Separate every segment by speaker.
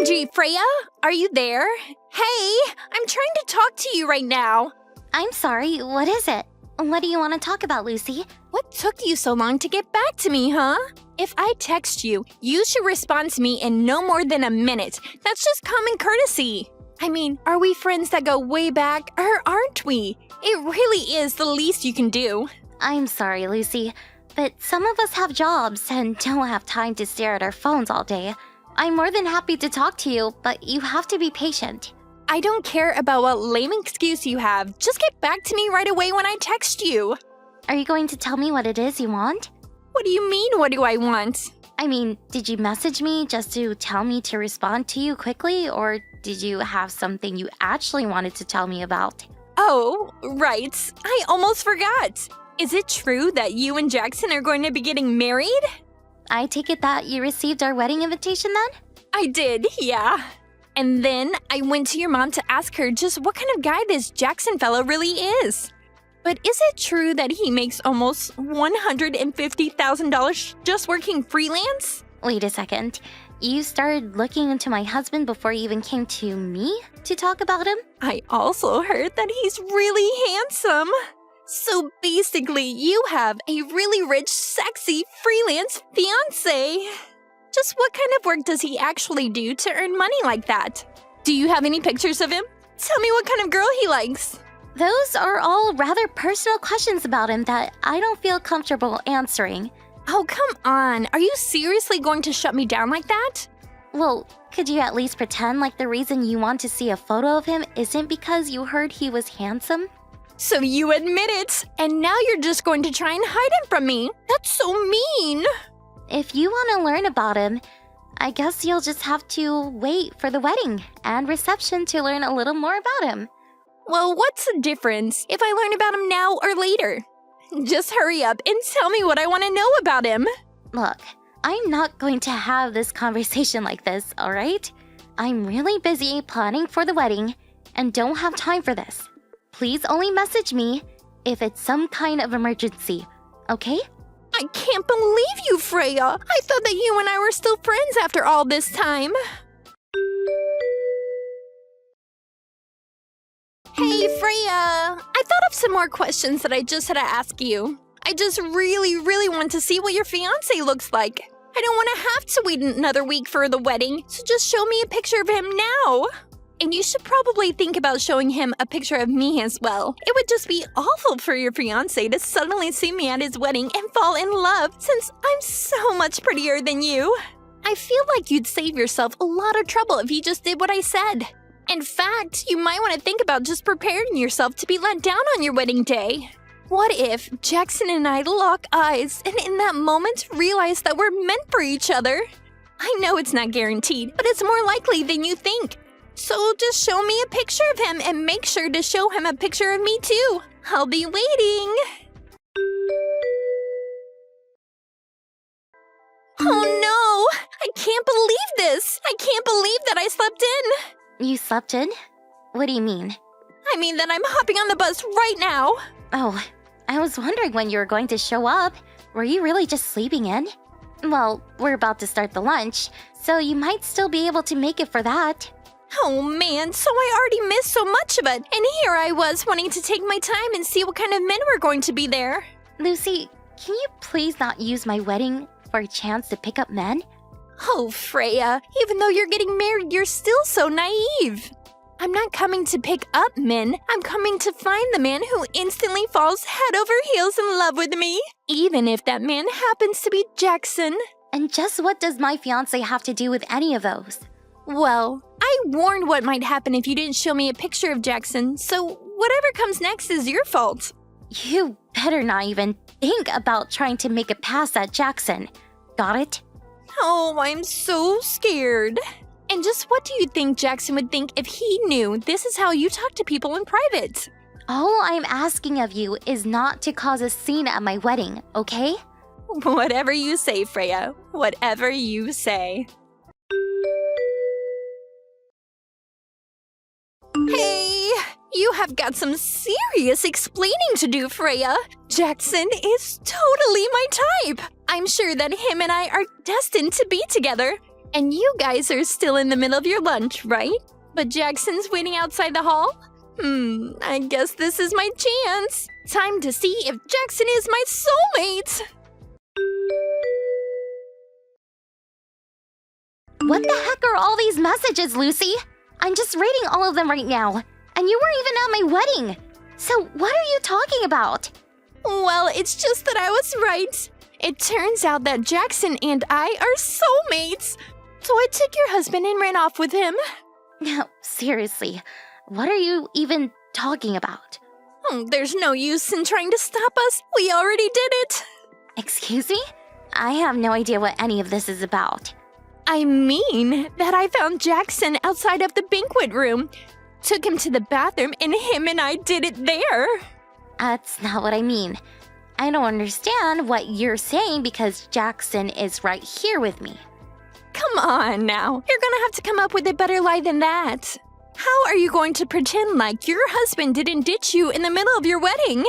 Speaker 1: OMG, Freya? Are you there? Hey, I'm trying to talk to you right now.
Speaker 2: I'm sorry, what is it? What do you want to talk about, Lucy?
Speaker 1: What took you so long to get back to me, huh? If I text you, you should respond to me in no more than a minute. That's just common courtesy. I mean, are we friends that go way back, or aren't we? It really is the least you can do.
Speaker 2: I'm sorry, Lucy, but some of us have jobs and don't have time to stare at our phones all day. I'm more than happy to talk to you, but you have to be patient.
Speaker 1: I don't care about what lame excuse you have. Just get back to me right away when I text you.
Speaker 2: Are you going to tell me what it is you want?
Speaker 1: What do you mean, what do I want?
Speaker 2: I mean, did you message me just to tell me to respond to you quickly, or did you have something you actually wanted to tell me about?
Speaker 1: Oh, right. I almost forgot. Is it true that you and Jackson are going to be getting married?
Speaker 2: I take it that you received our wedding invitation then?
Speaker 1: I did, yeah. And then I went to your mom to ask her just what kind of guy this Jackson fellow really is. But is it true that he makes almost $150,000 just working freelance?
Speaker 2: Wait a second. You started looking into my husband before you even came to me to talk about him?
Speaker 1: I also heard that he's really handsome. So basically, you have a really rich, sexy, freelance fiancé. Just what kind of work does he actually do to earn money like that? Do you have any pictures of him? Tell me what kind of girl he likes.
Speaker 2: Those are all rather personal questions about him that I don't feel comfortable answering.
Speaker 1: Oh, come on. Are you seriously going to shut me down like that?
Speaker 2: Well, could you at least pretend like the reason you want to see a photo of him isn't because you heard he was handsome?
Speaker 1: So you admit it, and now you're just going to try and hide him from me. That's so mean.
Speaker 2: If you want to learn about him, I guess you'll just have to wait for the wedding and reception to learn a little more about him.
Speaker 1: Well, what's the difference if I learn about him now or later? Just hurry up and tell me what I want to know about him.
Speaker 2: Look, I'm not going to have this conversation like this, all right? I'm really busy planning for the wedding and don't have time for this. Please only message me if it's some kind of emergency, okay?
Speaker 1: I can't believe you, Freya. I thought that you and I were still friends after all this time. Hey, Freya. I thought of some more questions that I just had to ask you. I just really want to see what your fiancé looks like. I don't want to have to wait another week for the wedding, so just show me a picture of him now. And you should probably think about showing him a picture of me as well. It would just be awful for your fiancé to suddenly see me at his wedding and fall in love since I'm so much prettier than you. I feel like you'd save yourself a lot of trouble if you just did what I said. In fact, you might want to think about just preparing yourself to be let down on your wedding day. What if Jackson and I lock eyes and in that moment realize that we're meant for each other? I know it's not guaranteed, but it's more likely than you think. So just show me a picture of him and make sure to show him a picture of me too. I'll be waiting. Oh no! I can't believe this! I can't believe that I slept in!
Speaker 2: You slept in? What do you mean?
Speaker 1: I mean that I'm hopping on the bus right now.
Speaker 2: Oh, I was wondering when you were going to show up. Were you really just sleeping in? Well, we're about to start the lunch, so you might still be able to make it for that.
Speaker 1: Oh man, so I already missed so much of it. And here I was wanting to take my time and see what kind of men were going to be there.
Speaker 2: Lucy, can you please not use my wedding for a chance to pick up men?
Speaker 1: Oh, Freya, even though you're getting married, you're still so naive. I'm not coming to pick up men. I'm coming to find the man who instantly falls head over heels in love with me. Even if that man happens to be Jackson.
Speaker 2: And just what does my fiancé have to do with any of those?
Speaker 1: Well, I warned what might happen if you didn't show me a picture of Jackson, so whatever comes next is your fault.
Speaker 2: You better not even think about trying to make a pass at Jackson. Got it?
Speaker 1: Oh, I'm so scared. And just what do you think Jackson would think if he knew this is how you talk to people in private?
Speaker 2: All I'm asking of you is not to cause a scene at my wedding, okay?
Speaker 1: Whatever you say, Freya. Whatever you say. Hey, you have got some serious explaining to do, Freya. Jackson is totally my type. I'm sure that him and I are destined to be together. And you guys are still in the middle of your lunch, right? But Jackson's waiting outside the hall? I guess this is my chance. Time to see if Jackson is my soulmate.
Speaker 2: What the heck are all these messages, Lucy? I'm just reading all of them right now. And you weren't even at my wedding. So what are you talking about?
Speaker 1: Well, it's just that I was right. It turns out that Jackson and I are soulmates. So I took your husband and ran off with him.
Speaker 2: No, seriously. What are you even talking about?
Speaker 1: There's no use in trying to stop us. We already did it.
Speaker 2: Excuse me? I have no idea what any of this is about.
Speaker 1: I mean that I found Jackson outside of the banquet room, took him to the bathroom, and him and I did it there.
Speaker 2: That's not what I mean. I don't understand what you're saying because Jackson is right here with me.
Speaker 1: Come on now. You're gonna have to come up with a better lie than that. How are you going to pretend like your husband didn't ditch you in the middle of your wedding?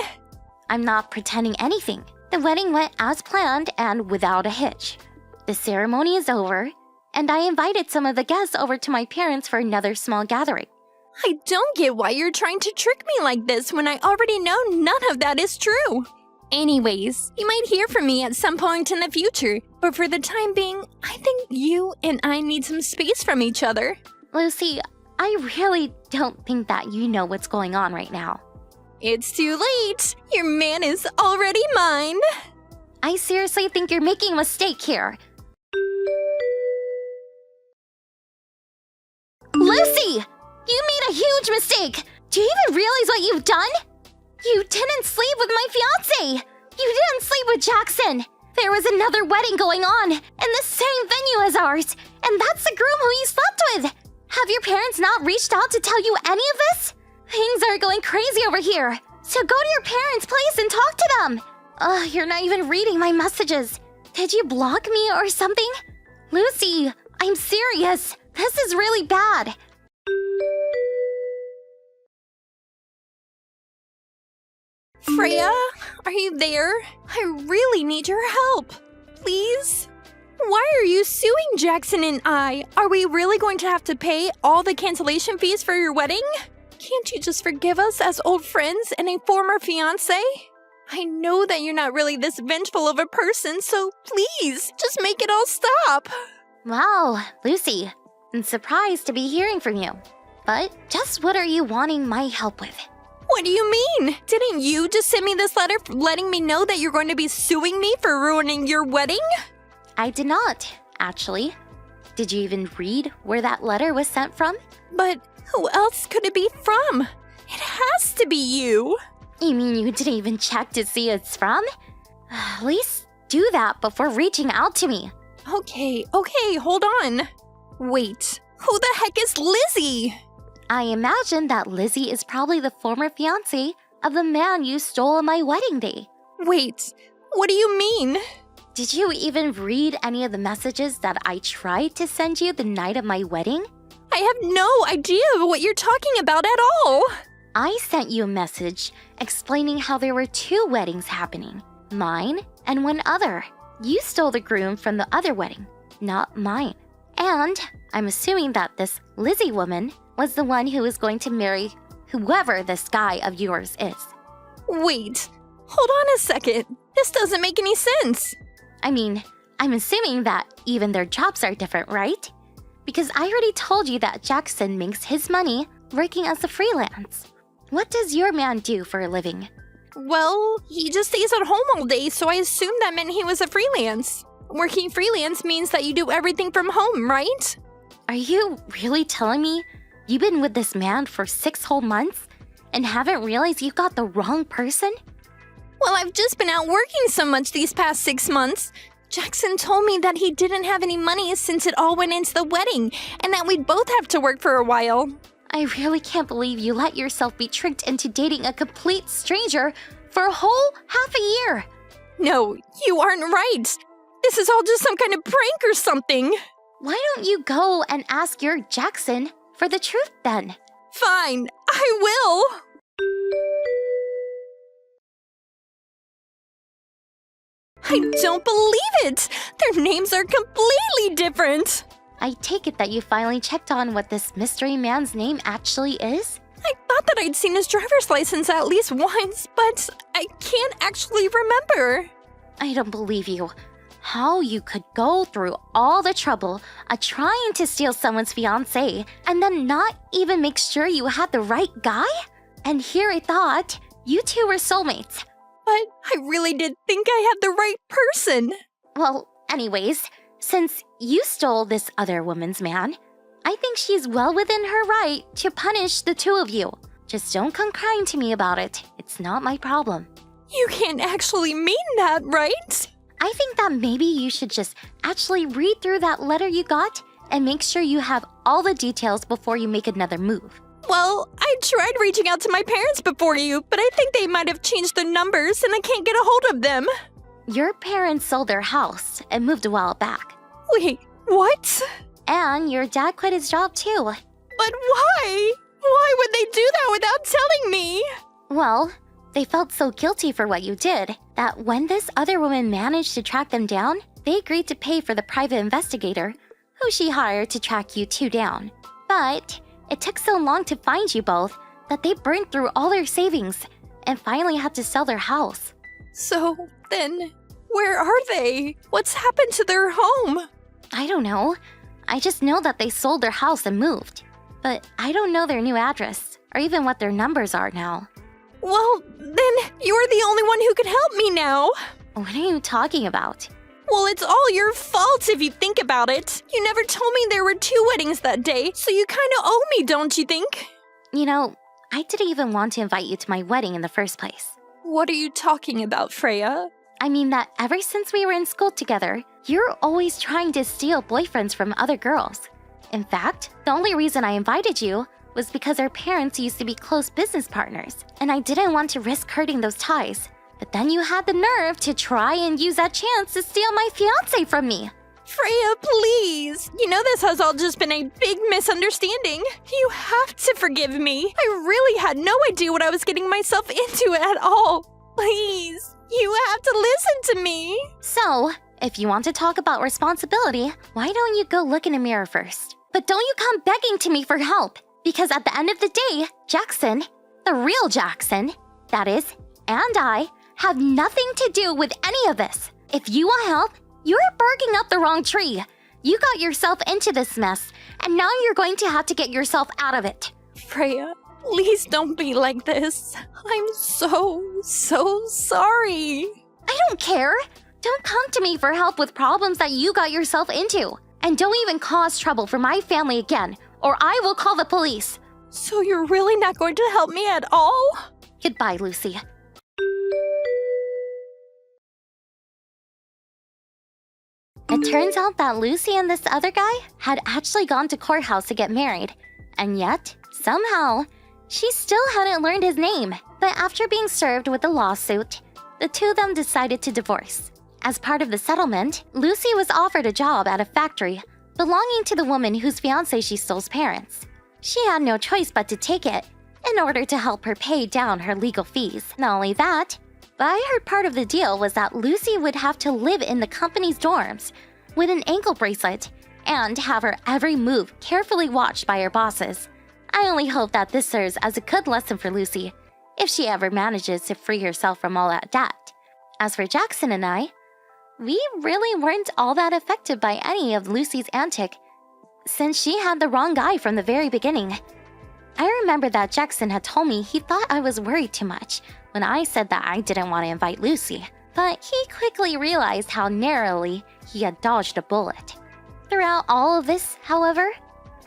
Speaker 2: I'm not pretending anything. The wedding went as planned and without a hitch. The ceremony is over, and I invited some of the guests over to my parents for another small gathering.
Speaker 1: I don't get why you're trying to trick me like this when I already know none of that is true. Anyways, you might hear from me at some point in the future, but for the time being, I think you and I need some space from each other.
Speaker 2: Lucy, I really don't think that you know what's going on right now.
Speaker 1: It's too late. Your man is already mine.
Speaker 2: I seriously think you're making a mistake here. Lucy! You made a huge mistake! Do you even realize what you've done? You didn't sleep with my fiancé! You didn't sleep with Jackson! There was another wedding going on in the same venue as ours, and that's the groom who you slept with! Have your parents not reached out to tell you any of this? Things are going crazy over here, so go to your parents' place and talk to them! You're not even reading my messages. Did you block me or something? Lucy, I'm serious. This is really bad.
Speaker 1: Freya, are you there? I really need your help. Please? Why are you suing Jackson and I? Are we really going to have to pay all the cancellation fees for your wedding? Can't you just forgive us as old friends and a former fiancé? I know that you're not really this vengeful of a person, so please, just make it all stop.
Speaker 2: Wow, Lucy, I'm surprised to be hearing from you. But just what are you wanting my help with?
Speaker 1: What do you mean? Didn't you just send me this letter letting me know that you're going to be suing me for ruining your wedding?
Speaker 2: I did not, actually. Did you even read where that letter was sent from?
Speaker 1: But who else could it be from? It has to be you.
Speaker 2: You mean you didn't even check to see who it's from? At least do that before reaching out to me.
Speaker 1: Okay, hold on. Wait, who the heck is Lizzie?
Speaker 2: I imagine that Lizzie is probably the former fiancé of the man you stole on my wedding day.
Speaker 1: Wait, what do you mean?
Speaker 2: Did you even read any of the messages that I tried to send you the night of my wedding?
Speaker 1: I have no idea what you're talking about at all.
Speaker 2: I sent you a message explaining how there were 2 weddings happening, mine and one other. You stole the groom from the other wedding, not mine. And I'm assuming that this Lizzie woman was the one who is going to marry whoever this guy of yours is.
Speaker 1: Wait, hold on a second. This doesn't make any sense.
Speaker 2: I mean, I'm assuming that even their jobs are different, right? Because I already told you that Jackson makes his money working as a freelance. What does your man do for a living?
Speaker 1: Well, he just stays at home all day, so I assumed that meant he was a freelance. Working freelance means that you do everything from home, right?
Speaker 2: Are you really telling me you've been with this man for 6 whole months and haven't realized you got the wrong person?
Speaker 1: Well, I've just been out working so much these past 6 months. Jackson told me that he didn't have any money since it all went into the wedding, and that we'd both have to work for a while.
Speaker 2: I really can't believe you let yourself be tricked into dating a complete stranger for a whole half a year.
Speaker 1: No, you aren't right. This is all just some kind of prank or something.
Speaker 2: Why don't you go and ask your Jackson for the truth then?
Speaker 1: Fine, I will. I don't believe it! Their names are completely different!
Speaker 2: I take it that you finally checked on what this mystery man's name actually is?
Speaker 1: I thought that I'd seen his driver's license at least once, but I can't actually remember.
Speaker 2: I don't believe you. How you could go through all the trouble of trying to steal someone's fiancé and then not even make sure you had the right guy? And here I thought you two were soulmates.
Speaker 1: But I really did think I had the right person.
Speaker 2: Well, anyways, since you stole this other woman's man, I think she's well within her right to punish the two of you. Just don't come crying to me about it. It's not my problem.
Speaker 1: You can't actually mean that, right?
Speaker 2: I think that maybe you should just actually read through that letter you got and make sure you have all the details before you make another move.
Speaker 1: Well, I tried reaching out to my parents before you, but I think they might have changed their numbers and I can't get a hold of them.
Speaker 2: Your parents sold their house and moved a while back.
Speaker 1: Wait, what?
Speaker 2: And your dad quit his job too.
Speaker 1: But why? Why would they do that without telling me?
Speaker 2: Well, they felt so guilty for what you did that when this other woman managed to track them down, they agreed to pay for the private investigator who she hired to track you two down. But it took so long to find you both that they burned through all their savings and finally had to sell their house.
Speaker 1: So then, where are they? What's happened to their home?
Speaker 2: I don't know. I just know that they sold their house and moved. But I don't know their new address or even what their numbers are now.
Speaker 1: Well, then you're the only one who could help me now.
Speaker 2: What are you talking about?
Speaker 1: Well, it's all your fault if you think about it. You never told me there were 2 weddings that day, so you kind of owe me, don't you think?
Speaker 2: You know, I didn't even want to invite you to my wedding in the first place.
Speaker 1: What are you talking about, Freya?
Speaker 2: I mean that ever since we were in school together, you're always trying to steal boyfriends from other girls. In fact, the only reason I invited you was because our parents used to be close business partners, and I didn't want to risk hurting those ties. But then you had the nerve to try and use that chance to steal my fiancé from me.
Speaker 1: Freya, please. You know this has all just been a big misunderstanding. You have to forgive me. I really had no idea what I was getting myself into at all. Please, you have to listen to me.
Speaker 2: So, if you want to talk about responsibility, why don't you go look in a mirror first? But don't you come begging to me for help, because at the end of the day, Jackson, the real Jackson, that is, and I, have nothing to do with any of this. If you want help, you're barking up the wrong tree. You got yourself into this mess, and now you're going to have to get yourself out of it.
Speaker 1: Freya, please don't be like this. I'm so sorry.
Speaker 2: I don't care. Don't come to me for help with problems that you got yourself into. And don't even cause trouble for my family again, or I will call the police.
Speaker 1: So you're really not going to help me at all?
Speaker 2: Goodbye, Lucy. It turns out that Lucy and this other guy had actually gone to courthouse to get married. And yet, somehow, she still hadn't learned his name. But after being served with a lawsuit, the two of them decided to divorce. As part of the settlement, Lucy was offered a job at a factory belonging to the woman whose fiancé she stole's parents. She had no choice but to take it in order to help her pay down her legal fees. Not only that, but I heard part of the deal was that Lucy would have to live in the company's dorms with an ankle bracelet and have her every move carefully watched by her bosses. I only hope that this serves as a good lesson for Lucy if she ever manages to free herself from all that debt. As for Jackson and I, we really weren't all that affected by any of Lucy's antic, since she had the wrong guy from the very beginning. I remember that Jackson had told me he thought I was worried too much when I said that I didn't want to invite Lucy, but he quickly realized how narrowly he had dodged a bullet. Throughout all of this, however,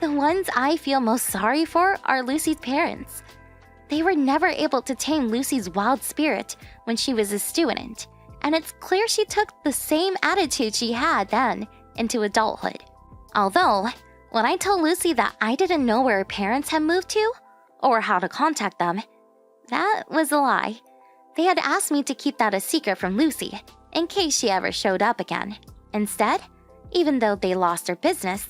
Speaker 2: the ones I feel most sorry for are Lucy's parents. They were never able to tame Lucy's wild spirit when she was a student, and it's clear she took the same attitude she had then into adulthood. Although, when I told Lucy that I didn't know where her parents had moved to, or how to contact them, that was a lie. They had asked me to keep that a secret from Lucy, in case she ever showed up again. Instead, even though they lost their business,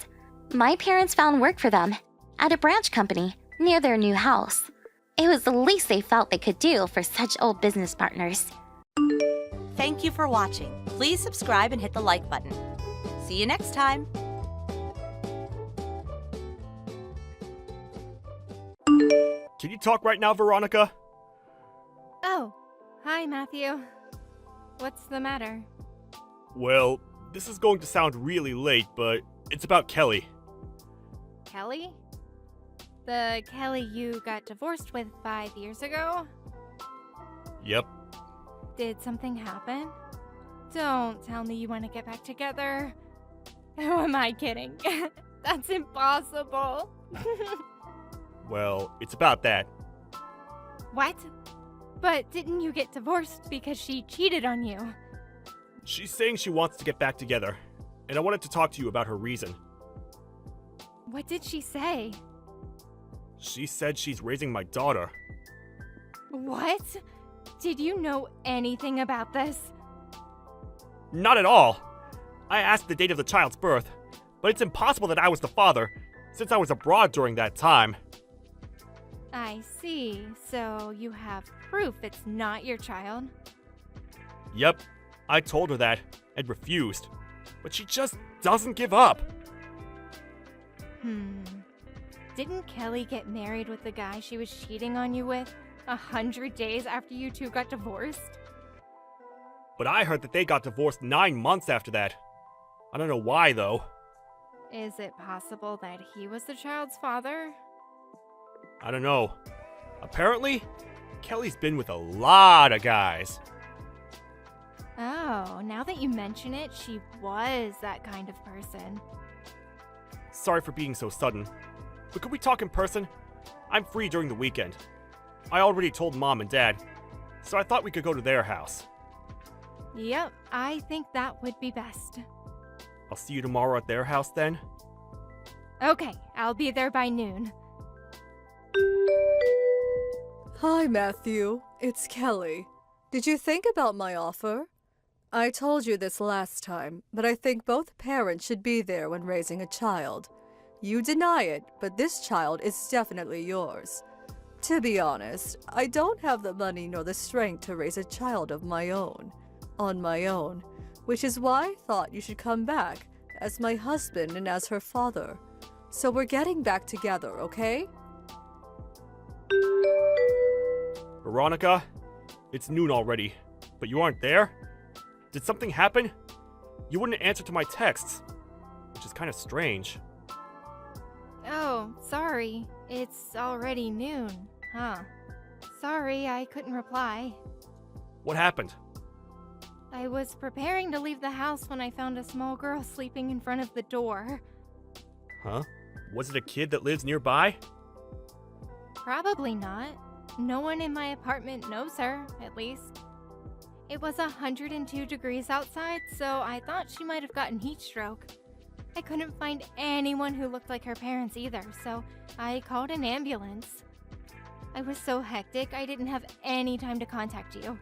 Speaker 2: my parents found work for them at a branch company near their new house. It was the least they felt they could do for such old business partners.
Speaker 3: Thank you for watching. Please subscribe and hit the like button. See you next time.
Speaker 4: Can you talk right now, Veronica?
Speaker 5: Oh, hi, Matthew. What's the matter?
Speaker 4: Well, this is going to sound really late, but it's about Kelly.
Speaker 5: Kelly? The Kelly you got divorced with 5 years ago?
Speaker 4: Yep.
Speaker 5: Did something happen? Don't tell me you want to get back together. Who am I kidding? That's impossible.
Speaker 4: Well, it's about that.
Speaker 5: What? But didn't you get divorced because she cheated on you?
Speaker 4: She's saying she wants to get back together, and I wanted to talk to you about her reason.
Speaker 5: What did she say?
Speaker 4: She said she's raising my daughter.
Speaker 5: What? Did you know anything about this?
Speaker 4: Not at all. I asked the date of the child's birth, but it's impossible that I was the father, since I was abroad during that time.
Speaker 5: I see. So you have proof it's not your child?
Speaker 4: Yep, I told her that, and refused. But she just doesn't give up.
Speaker 5: Didn't Kelly get married with the guy she was cheating on you with 100 days after you two got divorced?
Speaker 4: But I heard that they got divorced 9 months after that. I don't know why, though.
Speaker 5: Is it possible that he was the child's father?
Speaker 4: I don't know. Apparently, Kelly's been with a lot of guys.
Speaker 5: Oh, now that you mention it, she was that kind of person.
Speaker 4: Sorry for being so sudden, but could we talk in person? I'm free during the weekend. I already told Mom and Dad, so I thought we could go to their house.
Speaker 5: Yep, I think that would be best.
Speaker 4: I'll see you tomorrow at their house then.
Speaker 5: Okay, I'll be there by noon.
Speaker 6: Hi, Matthew. It's Kelly. Did you think about my offer? I told you this last time, but I think both parents should be there when raising a child. You deny it, but this child is definitely yours. To be honest, I don't have the money nor the strength to raise a child of my own, on my own, which is why I thought you should come back as my husband and as her father. So we're getting back together, okay?
Speaker 4: Veronica, it's noon already, but you aren't there? Did something happen? You wouldn't answer to my texts, which is kind of strange.
Speaker 5: Oh, sorry. It's already noon, huh? Sorry, I couldn't reply.
Speaker 4: What happened?
Speaker 5: I was preparing to leave the house when I found a small girl sleeping in front of the door.
Speaker 4: Huh? Was it a kid that lives nearby?
Speaker 5: Probably not. No one in my apartment knows her, at least. It was 102 degrees outside, so I thought she might have gotten heat stroke. I couldn't find anyone who looked like her parents either, so I called an ambulance. I was so hectic, I didn't have any time to contact you.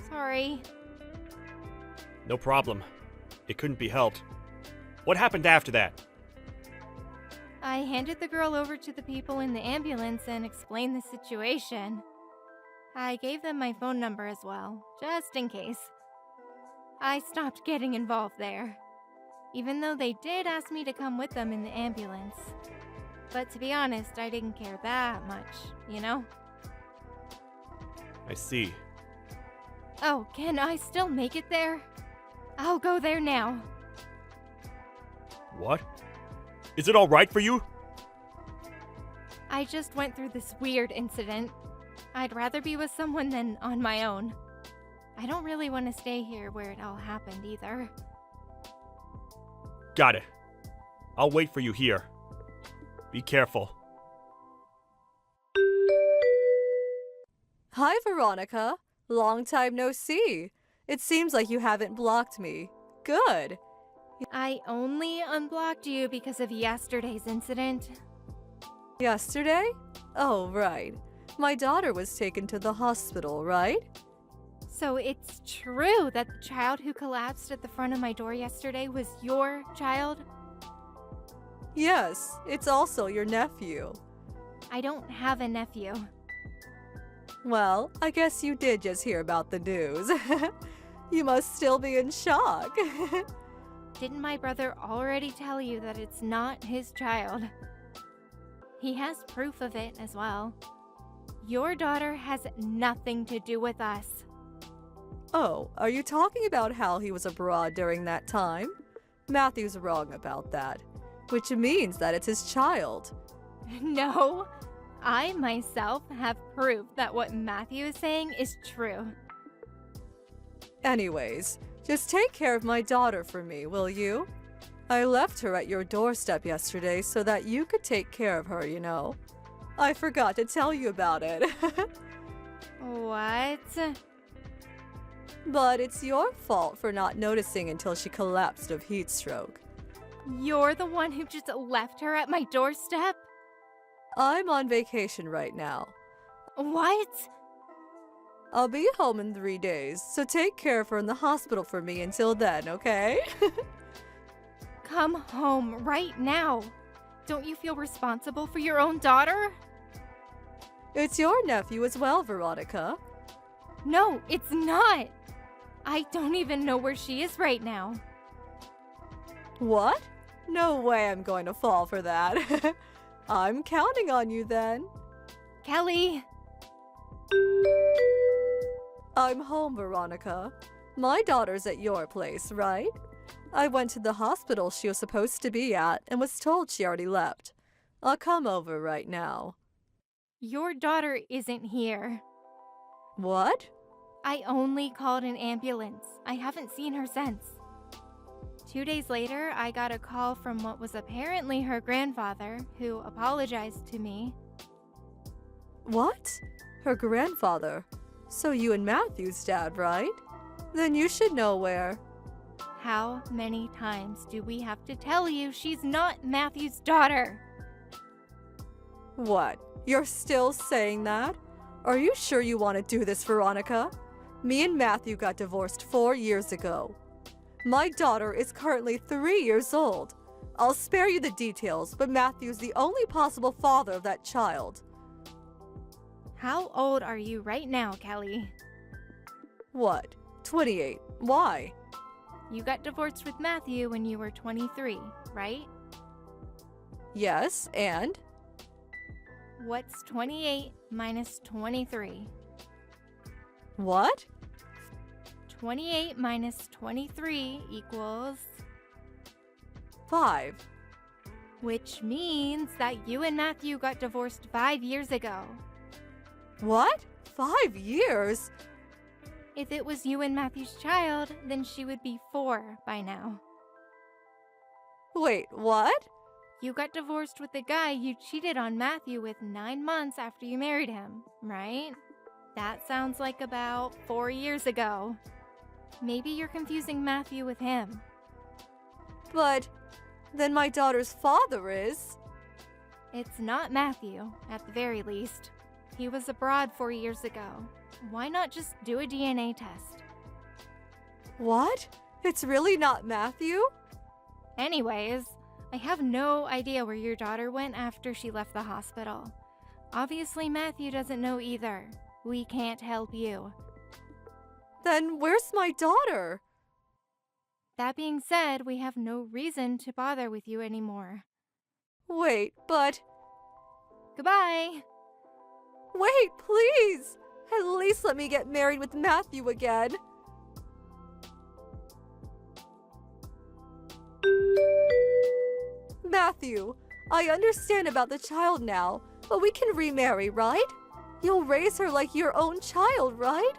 Speaker 5: Sorry.
Speaker 4: No problem. It couldn't be helped. What happened after that?
Speaker 5: I handed the girl over to the people in the ambulance and explained the situation. I gave them my phone number as well, just in case. I stopped getting involved there, even though they did ask me to come with them in the ambulance. But to be honest, I didn't care that much, you know?
Speaker 4: I see.
Speaker 5: Oh, can I still make it there? I'll go there now.
Speaker 4: What? Is it alright for you?
Speaker 5: I just went through this weird incident. I'd rather be with someone than on my own. I don't really want to stay here where it all happened either.
Speaker 4: Got it. I'll wait for you here. Be careful.
Speaker 6: Hi, Veronica. Long time no see. It seems like you haven't blocked me. Good.
Speaker 5: I only unblocked you because of yesterday's incident.
Speaker 6: Yesterday? Oh, right. My daughter was taken to the hospital, right?
Speaker 5: So it's true that the child who collapsed at the front of my door yesterday was your child?
Speaker 6: Yes, it's also your nephew.
Speaker 5: I don't have a nephew.
Speaker 6: Well, I guess you did just hear about the news. You must still be in shock.
Speaker 5: Didn't my brother already tell you that it's not his child? He has proof of it as well. Your daughter has nothing to do with us.
Speaker 6: Oh, are you talking about how he was abroad during that time? Matthew's wrong about that, which means that it's his child.
Speaker 5: No, I myself have proof that what Matthew is saying is true.
Speaker 6: Anyways, just take care of my daughter for me, will you? I left her at your doorstep yesterday so that you could take care of her, you know. I forgot to tell you about it.
Speaker 5: What?
Speaker 6: But it's your fault for not noticing until she collapsed of heat stroke.
Speaker 5: You're the one who just left her at my doorstep?
Speaker 6: I'm on vacation right now.
Speaker 5: What?
Speaker 6: I'll be home in 3 days, so take care of her in the hospital for me until then, okay?
Speaker 5: Come home right now. Don't you feel responsible for your own daughter?
Speaker 6: It's your nephew as well, Veronica.
Speaker 5: No, it's not. I don't even know where she is right now.
Speaker 6: What? No way I'm going to fall for that. I'm counting on you then.
Speaker 5: Kelly!
Speaker 6: I'm home, Veronica. My daughter's at your place, right? I went to the hospital she was supposed to be at and was told she already left. I'll come over right now.
Speaker 5: Your daughter isn't here.
Speaker 6: What?
Speaker 5: I only called an ambulance. I haven't seen her since. 2 days later, I got a call from what was apparently her grandfather, who apologized to me.
Speaker 6: What? Her grandfather? So you and Matthew's dad, right? Then you should know where.
Speaker 5: How many times do we have to tell you she's not Matthew's daughter?
Speaker 6: What? You're still saying that? Are you sure you want to do this, Veronica? Me and Matthew got divorced 4 years ago. My daughter is currently 3 years old. I'll spare you the details, but Matthew's the only possible father of that child.
Speaker 5: How old are you right now, Kelly?
Speaker 6: What? 28. Why?
Speaker 5: You got divorced with Matthew when you were 23, right?
Speaker 6: Yes, and?
Speaker 5: What's 28 minus 23?
Speaker 6: What?
Speaker 5: 28 minus 23 equals...
Speaker 6: 5.
Speaker 5: Which means that you and Matthew got divorced 5 years ago.
Speaker 6: What? 5 years?
Speaker 5: If it was you and Matthew's child, then she would be 4 by now.
Speaker 6: Wait, what?
Speaker 5: You got divorced with the guy you cheated on Matthew with 9 months after you married him, right? That sounds like about 4 years ago. Maybe you're confusing Matthew with him.
Speaker 6: But then my daughter's father is...
Speaker 5: It's not Matthew, at the very least. He was abroad 4 years ago. Why not just do a DNA test?
Speaker 6: What? It's really not Matthew?
Speaker 5: Anyways, I have no idea where your daughter went after she left the hospital. Obviously, Matthew doesn't know either. We can't help you.
Speaker 6: Then where's my daughter?
Speaker 5: That being said, we have no reason to bother with you anymore.
Speaker 6: Wait, but...
Speaker 5: Goodbye!
Speaker 6: Wait, please! At least let me get married with Matthew again. Matthew, I understand about the child now, but we can remarry, right? You'll raise her like your own child, right?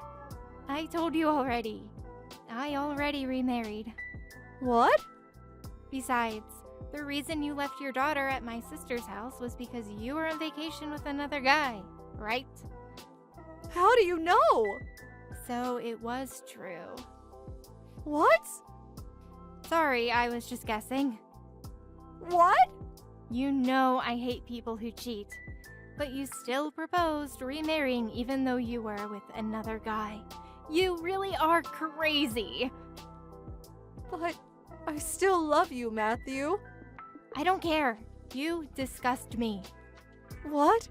Speaker 5: I told you already. I already remarried.
Speaker 6: What?
Speaker 5: Besides, the reason you left your daughter at my sister's house was because you were on vacation with another guy, right?
Speaker 6: How do you know?
Speaker 5: So it was true.
Speaker 6: What?
Speaker 5: Sorry, I was just guessing.
Speaker 6: What?
Speaker 5: You know I hate people who cheat, but you still proposed remarrying even though you were with another guy. You really are crazy.
Speaker 6: But I still love you, Matthew.
Speaker 5: I don't care. You disgust me.
Speaker 6: What?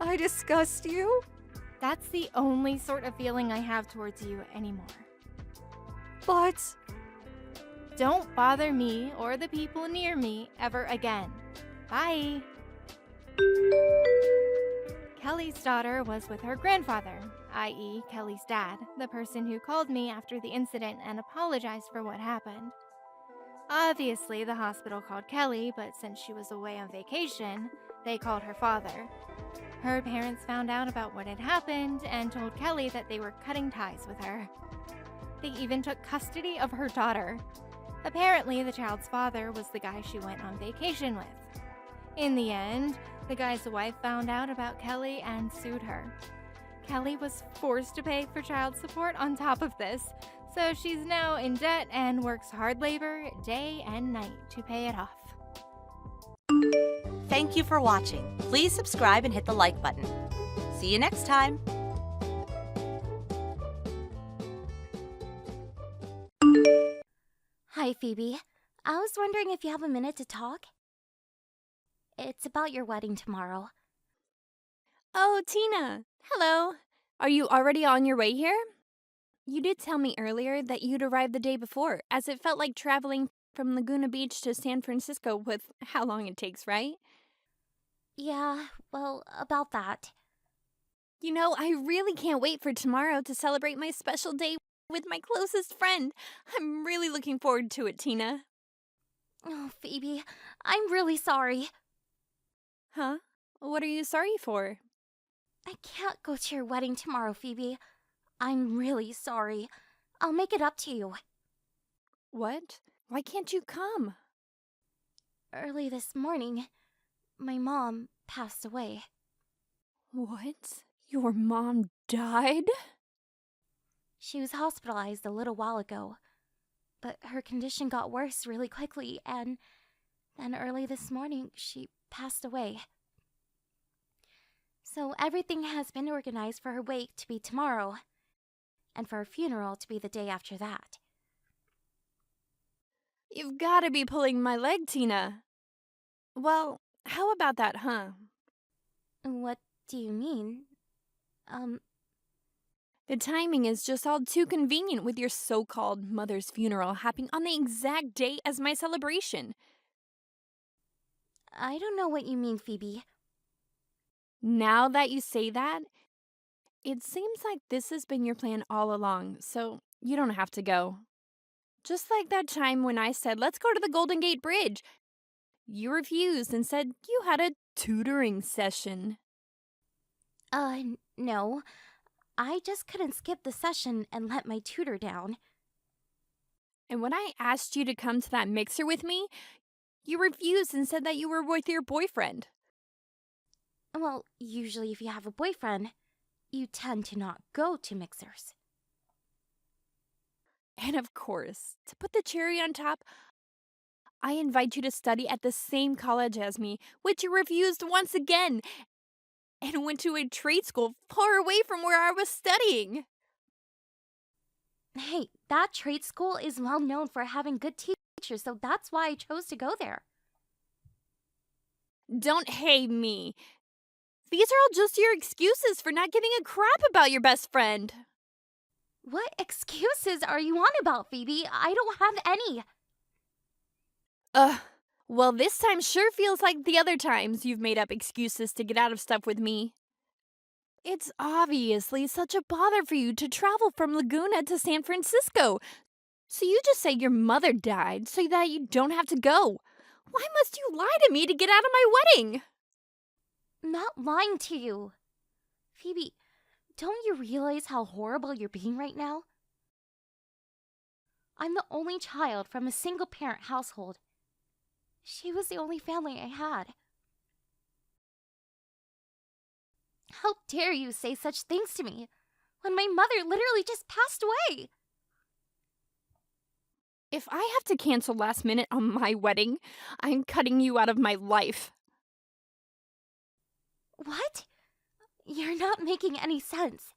Speaker 6: I disgust you?
Speaker 5: That's the only sort of feeling I have towards you anymore.
Speaker 6: But...
Speaker 5: Don't bother me or the people near me ever again. Bye. Kelly. Kelly's daughter was with her grandfather, i.e., Kelly's dad, the person who called me after the incident and apologized for what happened. Obviously, the hospital called Kelly, but since she was away on vacation, they called her father. Her parents found out about what had happened and told Kelly that they were cutting ties with her. They even took custody of her daughter. Apparently, the child's father was the guy she went on vacation with. In the end, the guy's wife found out about Kelly and sued her. Kelly was forced to pay for child support on top of this, so she's now in debt and works hard labor day and night to pay it off.
Speaker 3: Thank you for watching. Please subscribe and hit the like button. See you next time.
Speaker 2: Hi, Phoebe. I was wondering if you have a minute to talk? It's about your wedding tomorrow.
Speaker 1: Oh, Tina. Hello. Are you already on your way here? You did tell me earlier that you'd arrived the day before, as it felt like traveling from Laguna Beach to San Francisco with how long it takes, right?
Speaker 2: Yeah, well, about that.
Speaker 1: You know, I really can't wait for tomorrow to celebrate my special day with my closest friend. I'm really looking forward to it, Tina.
Speaker 2: Oh, Phoebe, I'm really sorry.
Speaker 1: Huh? What are you sorry for?
Speaker 2: I can't go to your wedding tomorrow, Phoebe. I'm really sorry. I'll make it up to you.
Speaker 1: What? Why can't you come?
Speaker 2: Early this morning, my mom passed away.
Speaker 1: What? Your mom died?
Speaker 2: She was hospitalized a little while ago, but her condition got worse really quickly, and then early this morning, she passed away. So everything has been organized for her wake to be tomorrow, and for her funeral to be the day after that.
Speaker 1: You've got to be pulling my leg, Tina. Well, how about that, huh?
Speaker 2: What do you mean?
Speaker 1: The timing is just all too convenient with your so-called mother's funeral happening on the exact day as my celebration.
Speaker 2: I don't know what you mean, Phoebe.
Speaker 1: Now that you say that, it seems like this has been your plan all along, so you don't have to go. Just like that time when I said, let's go to the Golden Gate Bridge. You refused and said you had a tutoring session.
Speaker 2: No. I just couldn't skip the session and let my tutor down.
Speaker 1: And when I asked you to come to that mixer with me, you refused and said that you were with your boyfriend.
Speaker 2: Well, usually if you have a boyfriend, you tend to not go to mixers.
Speaker 1: And of course, to put the cherry on top, I invite you to study at the same college as me, which you refused once again, and went to a trade school far away from where I was studying.
Speaker 2: Hey, that trade school is well known for having good teachers, so that's why I chose to go there.
Speaker 1: Don't hate me. These are all just your excuses for not giving a crap about your best friend.
Speaker 2: What excuses are you on about, Phoebe? I don't have any.
Speaker 1: Well, this time sure feels like the other times you've made up excuses to get out of stuff with me. It's obviously such a bother for you to travel from Laguna to San Francisco. So you just say your mother died so that you don't have to go. Why must you lie to me to get out of my wedding?
Speaker 2: I'm not lying to you. Phoebe, don't you realize how horrible you're being right now? I'm the only child from a single-parent household. She was the only family I had. How dare you say such things to me when my mother literally just passed away?
Speaker 1: If I have to cancel last minute on my wedding, I'm cutting you out of my life.
Speaker 2: What? You're not making any sense.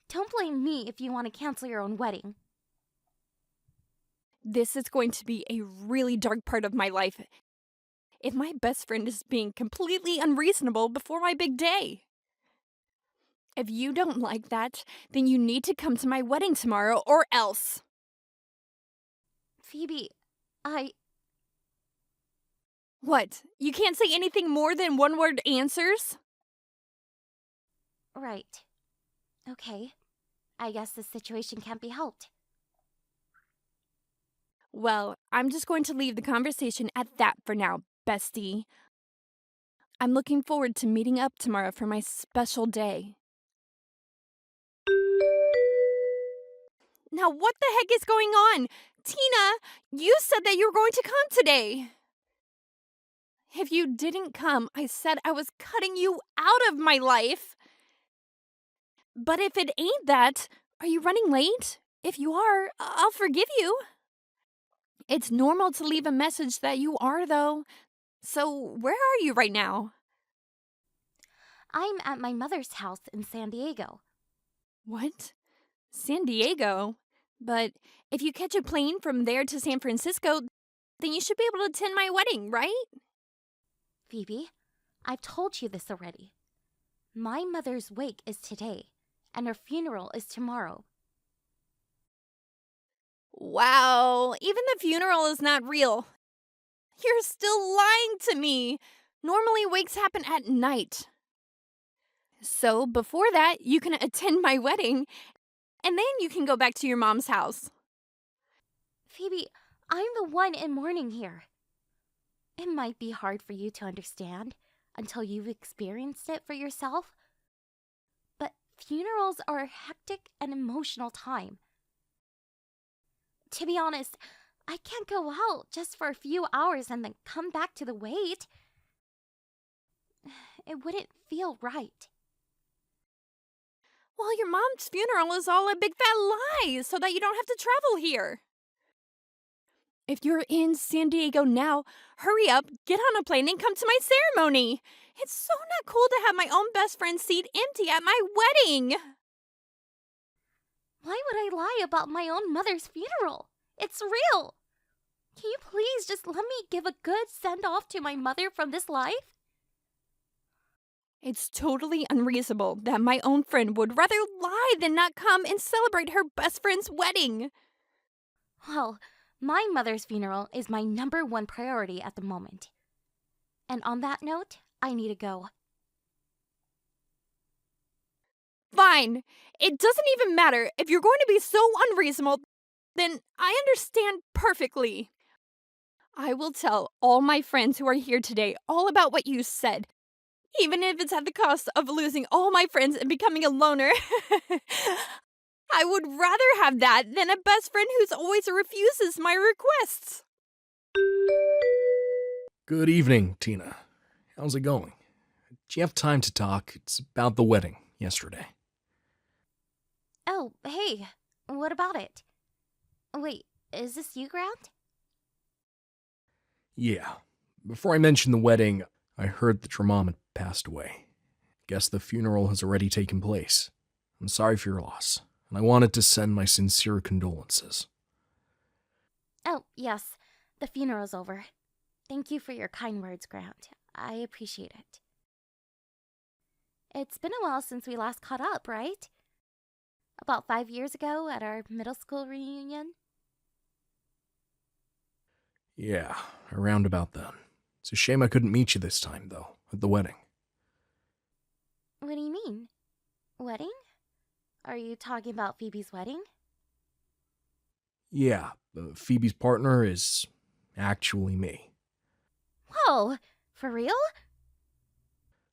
Speaker 2: Don't blame me if you want to cancel your own wedding.
Speaker 1: This is going to be a really dark part of my life. If my best friend is being completely unreasonable before my big day. If you don't like that, then you need to come to my wedding tomorrow or else.
Speaker 2: Phoebe,
Speaker 1: What? You can't say anything more than one-word answers?
Speaker 2: Right. Okay. I guess this situation can't be helped.
Speaker 1: Well, I'm just going to leave the conversation at that for now, bestie. I'm looking forward to meeting up tomorrow for my special day. Now, what the heck is going on? Tina, you said that you were going to come today. If you didn't come, I said I was cutting you out of my life. But if it ain't that, are you running late? If you are, I'll forgive you. It's normal to leave a message that you are, though. So, where are you right now?
Speaker 2: I'm at my mother's house in San Diego.
Speaker 1: What? San Diego? But if you catch a plane from there to San Francisco, then you should be able to attend my wedding, right?
Speaker 2: Phoebe, I've told you this already. My mother's wake is today, and her funeral is tomorrow.
Speaker 1: Wow, even the funeral is not real. You're still lying to me. Normally, wakes happen at night. So, before that, you can attend my wedding, and then you can go back to your mom's house.
Speaker 2: Phoebe, I'm the one in mourning here. It might be hard for you to understand until you've experienced it for yourself, but funerals are a hectic and emotional time. To be honest, I can't go out just for a few hours and then come back to the wait. It wouldn't feel right.
Speaker 1: Well, your mom's funeral is all a big fat lie so that you don't have to travel here. If you're in San Diego now, hurry up, get on a plane, and come to my ceremony. It's so not cool to have my own best friend's seat empty at my wedding.
Speaker 2: Why would I lie about my own mother's funeral? It's real. Can you please just let me give a good send-off to my mother from this life?
Speaker 1: It's totally unreasonable that my own friend would rather lie than not come and celebrate her best friend's wedding.
Speaker 2: Well, my mother's funeral is my #1 priority at the moment. And on that note, I need to go.
Speaker 1: Fine. It doesn't even matter. If you're going to be so unreasonable, then I understand perfectly. I will tell all my friends who are here today all about what you said, even if it's at the cost of losing all my friends and becoming a loner. I would rather have that than a best friend who's always refuses my requests.
Speaker 7: Good evening, Tina. How's it going? Do you have time to talk? It's about the wedding yesterday.
Speaker 2: Oh, hey, what about it? Wait, is this you, Grant?
Speaker 7: Yeah. Before I mention the wedding, I heard that your mom had passed away. Guess the funeral has already taken place. I'm sorry for your loss, and I wanted to send my sincere condolences.
Speaker 2: Oh, yes, the funeral's over. Thank you for your kind words, Grant. I appreciate it. It's been a while since we last caught up, right? About 5 years ago at our middle school reunion?
Speaker 7: Yeah, around about then. It's a shame I couldn't meet you this time, though, at the wedding.
Speaker 2: What do you mean? Wedding? Are you talking about Phoebe's wedding?
Speaker 7: Yeah, Phoebe's partner is actually me.
Speaker 2: Whoa, for real?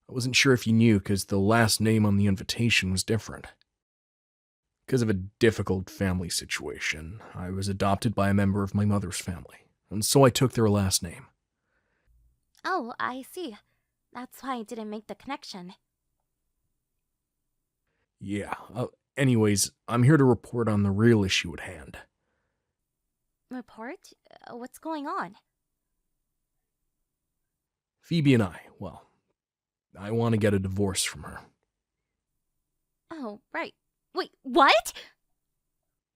Speaker 7: I wasn't sure if you knew because the last name on the invitation was different. Because of a difficult family situation, I was adopted by a member of my mother's family, and so I took their last name.
Speaker 2: Oh, I see. That's why I didn't make the connection.
Speaker 7: Yeah, anyways, I'm here to report on the real issue at hand.
Speaker 2: Report? What's going on?
Speaker 7: Phoebe and I want to get a divorce from her.
Speaker 2: Oh, right. Wait, what?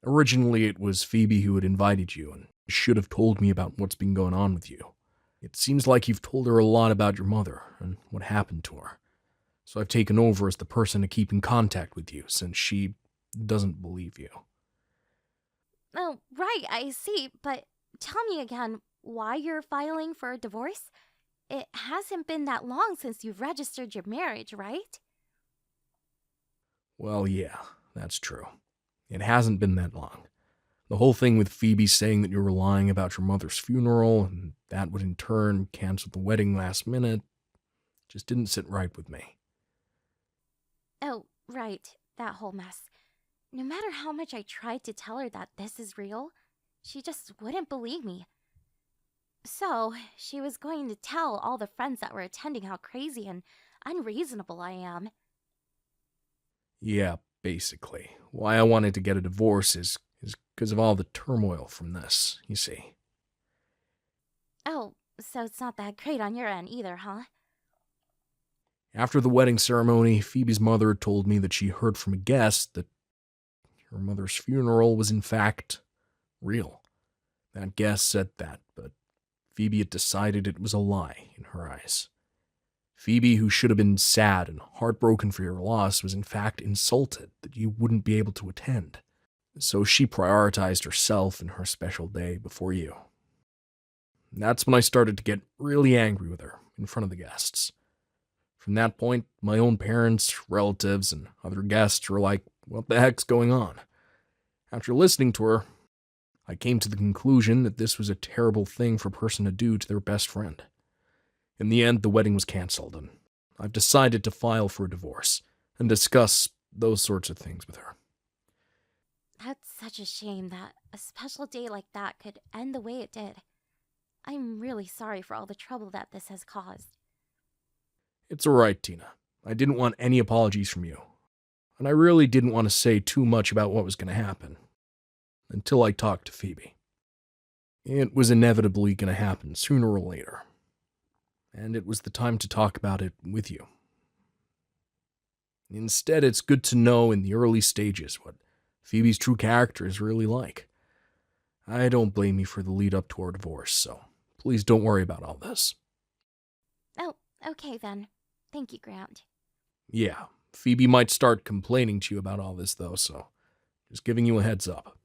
Speaker 7: Originally, it was Phoebe who had invited you and should have told me about what's been going on with you. It seems like you've told her a lot about your mother and what happened to her. So I've taken over as the person to keep in contact with you since she doesn't believe you.
Speaker 2: Oh, right, I see. But tell me again why you're filing for a divorce? it hasn't been that long since you've registered your marriage, right?
Speaker 7: Well, yeah, that's true. It hasn't been that long. The whole thing with Phoebe saying that you were lying about your mother's funeral, and that would in turn cancel the wedding last minute, just didn't sit right with me.
Speaker 2: Oh, right, that whole mess. No matter how much I tried to tell her that this is real, she just wouldn't believe me. So, she was going to tell all the friends that were attending how crazy and unreasonable I am.
Speaker 7: Yeah, basically. Why I wanted to get a divorce is because of all the turmoil from this, you see.
Speaker 2: Oh, so it's not that great on your end either, huh?
Speaker 7: After the wedding ceremony, Phoebe's mother told me that she heard from a guest that her mother's funeral was in fact real. That guest said that, but Phoebe had decided it was a lie in her eyes. Phoebe, who should have been sad and heartbroken for your loss, was in fact insulted that you wouldn't be able to attend. So she prioritized herself and her special day before you. That's when I started to get really angry with her in front of the guests. From that point, my own parents, relatives, and other guests were like, what the heck's going on? After listening to her, I came to the conclusion that this was a terrible thing for a person to do to their best friend. In the end, the wedding was canceled, and I've decided to file for a divorce and discuss those sorts of things with her.
Speaker 2: That's such a shame that a special day like that could end the way it did. I'm really sorry for all the trouble that this has caused.
Speaker 7: It's alright, Tina. I didn't want any apologies from you. And I really didn't want to say too much about what was going to happen. Until I talked to Phoebe. It was inevitably going to happen sooner or later. And it was the time to talk about it with you. Instead, it's good to know in the early stages what Phoebe's true character is really like. I don't blame you for the lead up to our divorce, so please don't worry about all this.
Speaker 2: Oh, okay then. Thank you, Grant.
Speaker 7: Yeah, Phoebe might start complaining to you about all this though, so just giving you a heads up.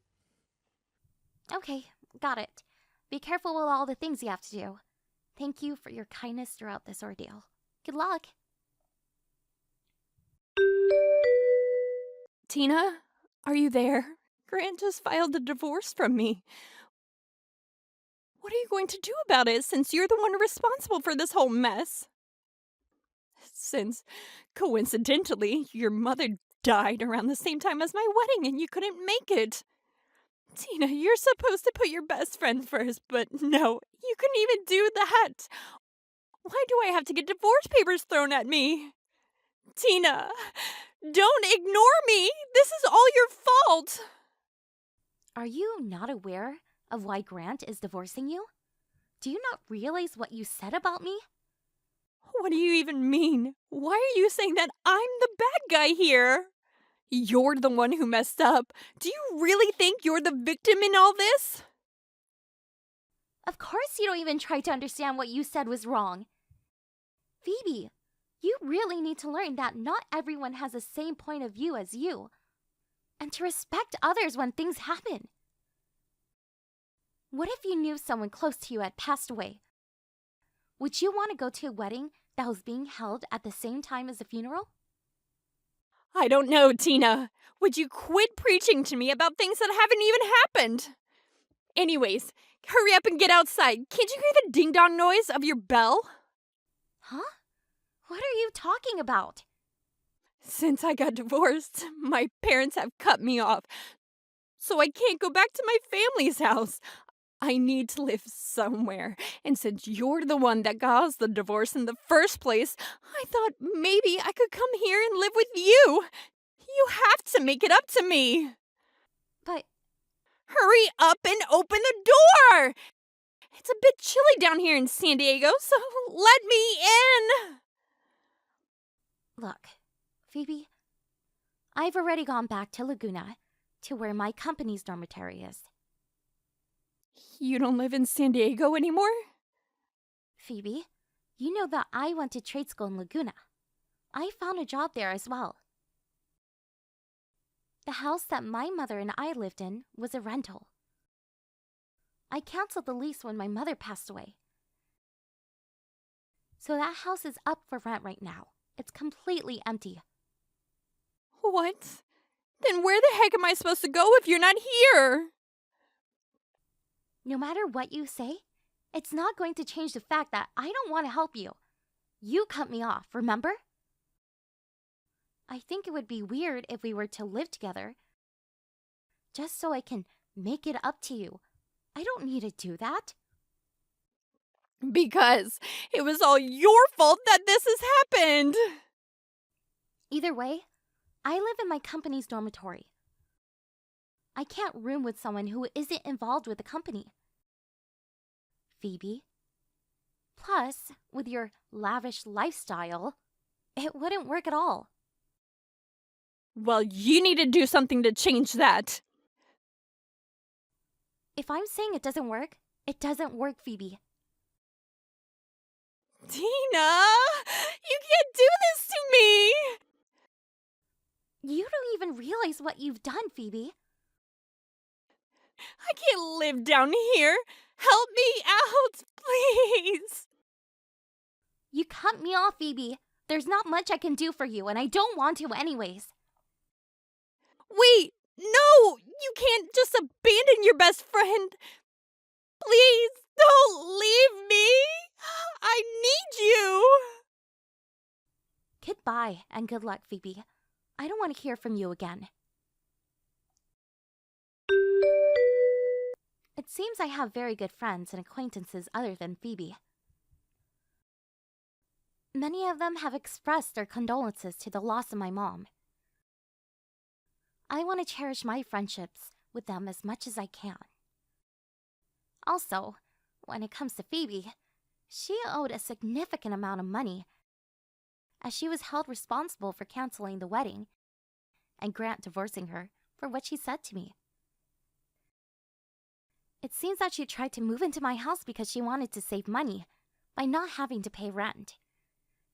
Speaker 2: Okay, got it. Be careful with all the things you have to do. Thank you for your kindness throughout this ordeal. Good luck.
Speaker 1: Tina, are you there? Grant just filed a divorce from me. What are you going to do about it since you're the one responsible for this whole mess? Since, coincidentally, your mother died around the same time as my wedding and you couldn't make it. Tina, you're supposed to put your best friend first, but no, you couldn't even do that. Why do I have to get divorce papers thrown at me? Tina, don't ignore me. This is all your fault.
Speaker 2: Are you not aware of why Grant is divorcing you? Do you not realize what you said about me?
Speaker 1: What do you even mean? Why are you saying that I'm the bad guy here? You're the one who messed up. Do you really think you're the victim in all this?
Speaker 2: Of course you don't even try to understand what you said was wrong. Phoebe, you really need to learn that not everyone has the same point of view as you, and to respect others when things happen. What if you knew someone close to you had passed away? Would you want to go to a wedding that was being held at the same time as the funeral?
Speaker 1: I don't know, Tina. Would you quit preaching to me about things that haven't even happened? Anyways, hurry up and get outside. Can't you hear the ding-dong noise of your bell?
Speaker 2: Huh? What are you talking about?
Speaker 1: Since I got divorced, my parents have cut me off, so I can't go back to my family's house. I need to live somewhere, and since you're the one that caused the divorce in the first place, I thought maybe I could come here and live with you. You have to make it up to me.
Speaker 2: But
Speaker 1: Hurry up and open the door! It's a bit chilly down here in San Diego, so let me in!
Speaker 2: look, Phoebe, I've already gone back to Laguna, to where my company's dormitory is.
Speaker 1: You don't live in San Diego anymore?
Speaker 2: Phoebe, you know that I went to trade school in Laguna. I found a job there as well. The house that my mother and I lived in was a rental. I canceled the lease when my mother passed away. So that house is up for rent right now. It's completely empty.
Speaker 1: What? Then where the heck am I supposed to go if you're not here?
Speaker 2: No matter what you say, it's not going to change the fact that I don't want to help you. You cut me off, remember? I think it would be weird if we were to live together. Just so I can make it up to you. I don't need to do that.
Speaker 1: Because it was all your fault that this has happened.
Speaker 2: Either way, I live in my company's dormitory. I can't room with someone who isn't involved with the company. Phoebe. Plus, with your lavish lifestyle, it wouldn't work at all.
Speaker 1: Well, you need to do something to change that.
Speaker 2: If I'm saying it doesn't work, it doesn't work, Phoebe.
Speaker 1: Tina, you can't do this to me.
Speaker 2: You don't even realize what you've done, Phoebe.
Speaker 1: I can't live down here. Help me out, please.
Speaker 2: You cut me off, Phoebe. There's not much I can do for you, and I don't want to anyways.
Speaker 1: Wait, no! You can't just abandon your best friend. Please, don't leave me. I need you.
Speaker 2: Goodbye, and good luck, Phoebe. I don't want to hear from you again. It seems I have very good friends and acquaintances other than Phoebe. Many of them have expressed their condolences to the loss of my mom. I want to cherish my friendships with them as much as I can. Also, when it comes to Phoebe, she owed a significant amount of money as she was held responsible for canceling the wedding and Grant divorcing her for what she said to me. It seems that she tried to move into my house because she wanted to save money by not having to pay rent.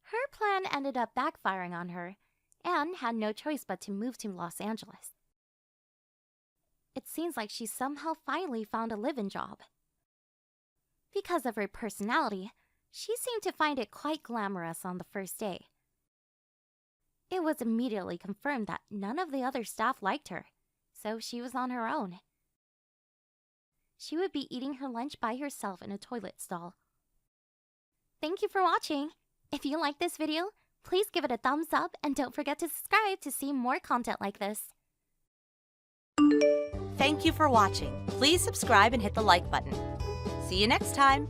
Speaker 2: Her plan ended up backfiring on her and had no choice but to move to Los Angeles. It seems like she somehow finally found a live-in job. Because of her personality, she seemed to find it quite glamorous on the first day. It was immediately confirmed that none of the other staff liked her, so she was on her own. She would be eating her lunch by herself in a toilet stall. Thank you for watching! If you like this video, please give it a thumbs up and don't forget to subscribe to see more content like this.
Speaker 3: Thank you for watching. Please subscribe and hit the like button. See you next time.